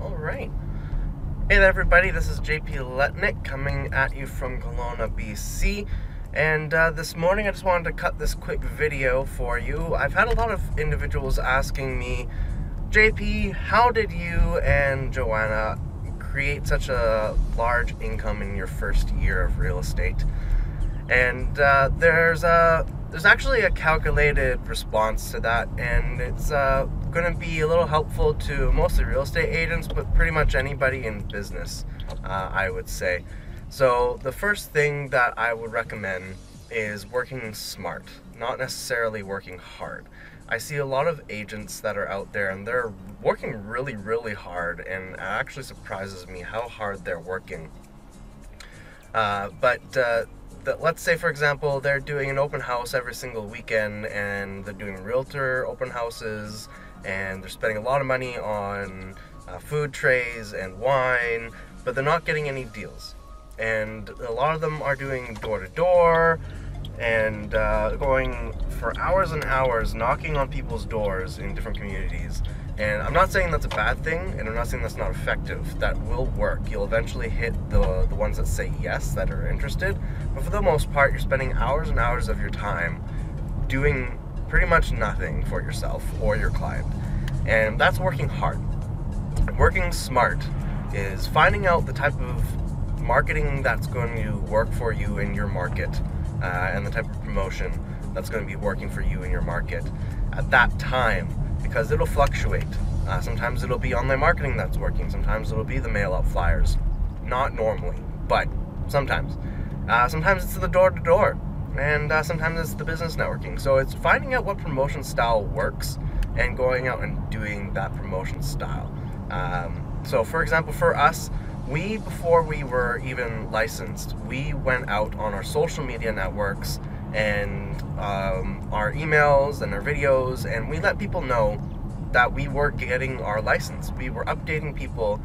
Alright. Hey there everybody, this is JP Letnick coming at you from Kelowna, BC. And this morning I just wanted to cut this quick video for you. I've had a lot of individuals asking me, JP, how did you and Joanna create such a large income in your first year of real estate? And there's actually a calculated response to that, and it's going to be a little helpful to mostly real estate agents, but pretty much anybody in business, I would say. So the first thing that I would recommend is working smart, not necessarily working hard. I see a lot of agents that are out there and they're working really, really hard, and it actually surprises me how hard they're working. Let's say, for example, they're doing an open house every single weekend, and they're doing realtor open houses, and they're spending a lot of money on food trays and wine, but they're not getting any deals. And a lot of them are doing door-to-door and going for hours and hours knocking on people's doors in different communities. And I'm not saying that's a bad thing, and I'm not saying that's not effective. That will work. You'll eventually hit the ones that say yes, that are interested. But for the most part, you're spending hours and hours of your time doing pretty much nothing for yourself or your client. And that's working hard. Working smart is finding out the type of marketing that's going to work for you in your market, and the type of promotion that's going to be working for you in your market at that time. Because it'll fluctuate. Sometimes it'll be online marketing that's working. Sometimes it'll be the mail-out flyers. Not normally, but sometimes. Sometimes it's the door-to-door, and sometimes it's the business networking. So it's finding out what promotion style works and going out and doing that promotion style. So for example, for us, before we were even licensed, we went out on our social media networks and our emails and our videos, and we let people know that we were getting our license. We were updating people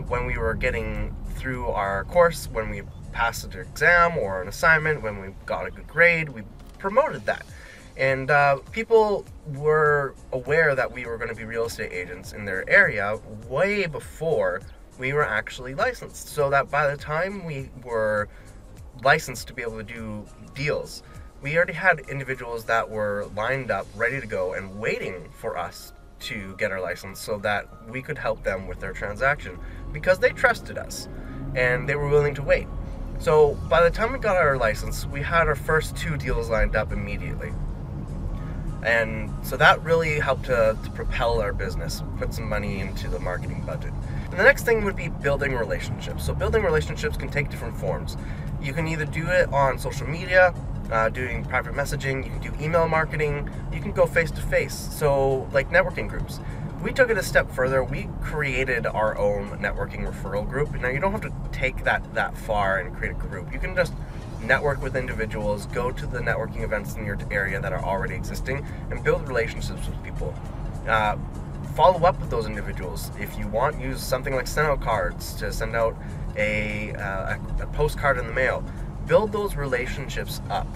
when we were getting through our course, when we passed an exam or an assignment, when we got a good grade. We promoted that, and people were aware that we were going to be real estate agents in their area way before we were actually licensed, so that by the time we were licensed to be able to do deals, we already had individuals that were lined up, ready to go, and waiting for us to get our license so that we could help them with their transaction, because they trusted us and they were willing to wait. So by the time we got our license, we had our first 2 deals lined up immediately. And so that really helped to propel our business, put some money into the marketing budget. And the next thing would be building relationships. So building relationships can take different forms. You can either do it on social media, doing private messaging, you can do email marketing, you can go face-to-face, so like networking groups. We took it a step further. We created our own networking referral group. Now you don't have to take that far and create a group. You can just network with individuals, go to the networking events in your area that are already existing, and build relationships with people. Follow up with those individuals. If you want, use something like send out cards to send out a postcard in the mail. Build those relationships up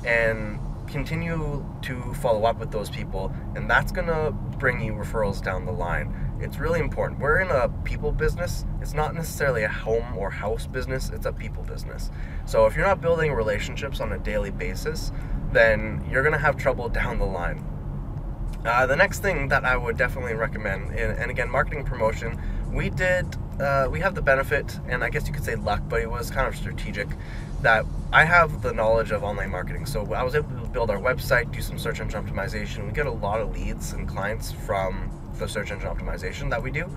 and continue to follow up with those people, and that's gonna bring you referrals down the line. It's really important. We're in a people business. It's not necessarily a home or house business, it's a people business. So if you're not building relationships on a daily basis, then you're gonna have trouble down the line. The next thing that I would definitely recommend, and again, marketing promotion, we have the benefit, and I guess you could say luck, but it was kind of strategic, that I have the knowledge of online marketing. So I was able to build our website, do some search engine optimization. We get a lot of leads and clients from the search engine optimization that we do.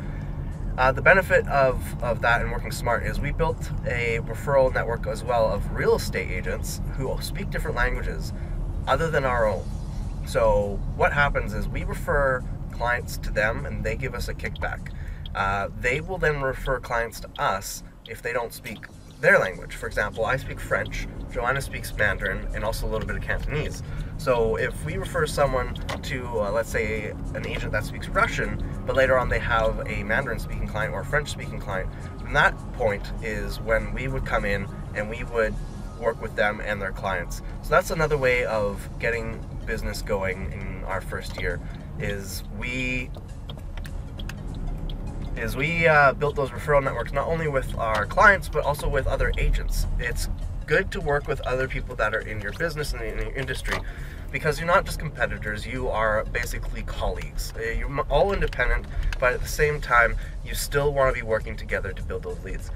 The benefit of that and working smart is we built a referral network as well of real estate agents who speak different languages other than our own. So what happens is we refer clients to them and they give us a kickback. They will then refer clients to us if they don't speak their language. For example, I speak French, Joanna speaks Mandarin, and also a little bit of Cantonese. So if we refer someone to, let's say, an agent that speaks Russian, but later on they have a Mandarin speaking client or a French speaking client, then that point is when we would come in and we would work with them and their clients. So that's another way of getting business going in our first year, is we is we built those referral networks not only with our clients but also with other agents. It's good to work with other people that are in your business and in your industry, because you're not just competitors, you are basically colleagues. You're all independent, but at the same time you still want to be working together to build those leads.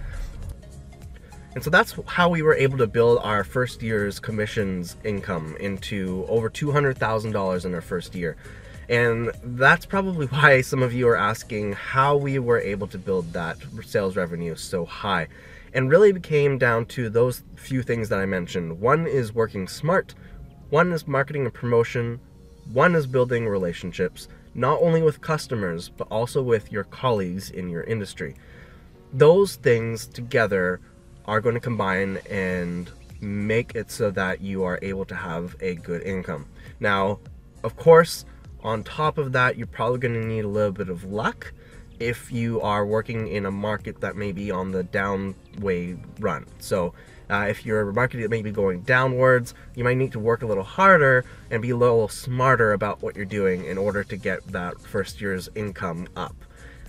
And so that's how we were able to build our first year's commissions income into over $200,000 in our first year. And that's probably why some of you are asking how we were able to build that sales revenue so high. And really it came down to those few things that I mentioned. One is working smart, one is marketing and promotion, one is building relationships, not only with customers, but also with your colleagues in your industry. Those things together are going to combine and make it so that you are able to have a good income. Now, of course, on top of that, you're probably going to need a little bit of luck if you are working in a market that may be on the down way run. So if you're a market that may be going downwards, you might need to work a little harder and be a little smarter about what you're doing in order to get that first year's income up.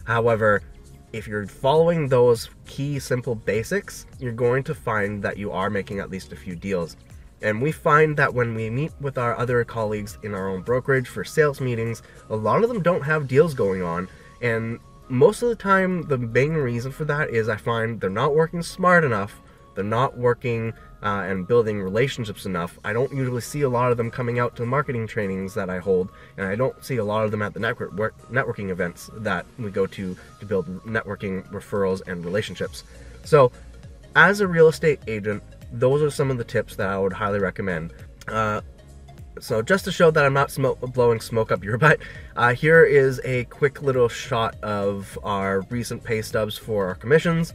However, if you're following those key simple basics, you're going to find that you are making at least a few deals. And we find that when we meet with our other colleagues in our own brokerage for sales meetings, a lot of them don't have deals going on. And most of the time, the main reason for that is I find they're not working smart enough, they're not working and building relationships enough. I don't usually see a lot of them coming out to marketing trainings that I hold, and I don't see a lot of them at the networking events that we go to build networking, referrals, and relationships. So as a real estate agent, those are some of the tips that I would highly recommend. So just to show that I'm not blowing smoke up your butt, here is a quick little shot of our recent pay stubs for our commissions,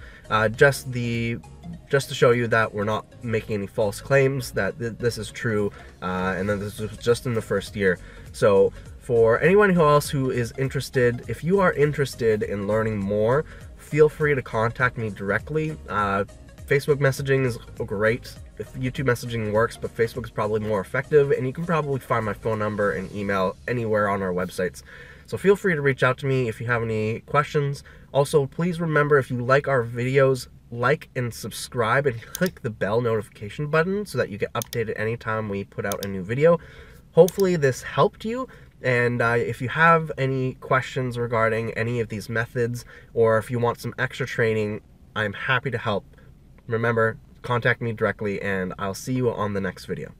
just to show you that we're not making any false claims, that this is true, and then this was just in the first year. So for anyone else who is interested, if you are interested in learning more, feel free to contact me directly. Facebook messaging is great. If YouTube messaging works, but Facebook is probably more effective, and you can probably find my phone number and email anywhere on our websites. So feel free to reach out to me if you have any questions. Also, please remember, if you like our videos, like and subscribe and click the bell notification button so that you get updated anytime we put out a new video. Hopefully this helped you, and if you have any questions regarding any of these methods, or if you want some extra training, I'm happy to help. Remember, contact me directly, and I'll see you on the next video.